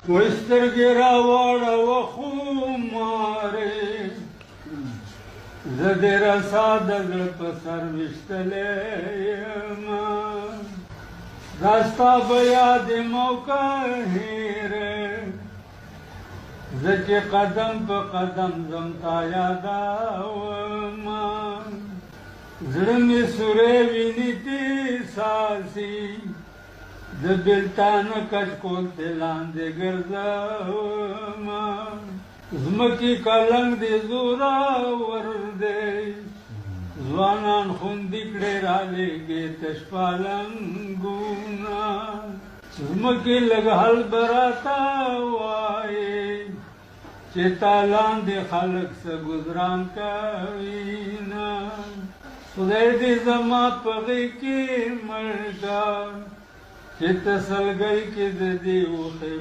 وسترګې راواړوه خمارې زه دې رسا د زړه په سر ویشتلی یمه دا ستا به یاد موقع هیره زه چې قدم په قدم ځم تا یادومه زړه مې سوری ویني دې ساسي د بېلتانه کچکول دې لاندې ګرځومه ځمکې کلنګ دې زوراور دی ځوانان خوندي کړې رالېږې تش پالنګونه ځمکې لږ حل به راته وایې چې تا لاندې خلک څه ګزران کوینه خدای دې زما په غېږ کې مړ که چې تسلګۍ کې د دې وښې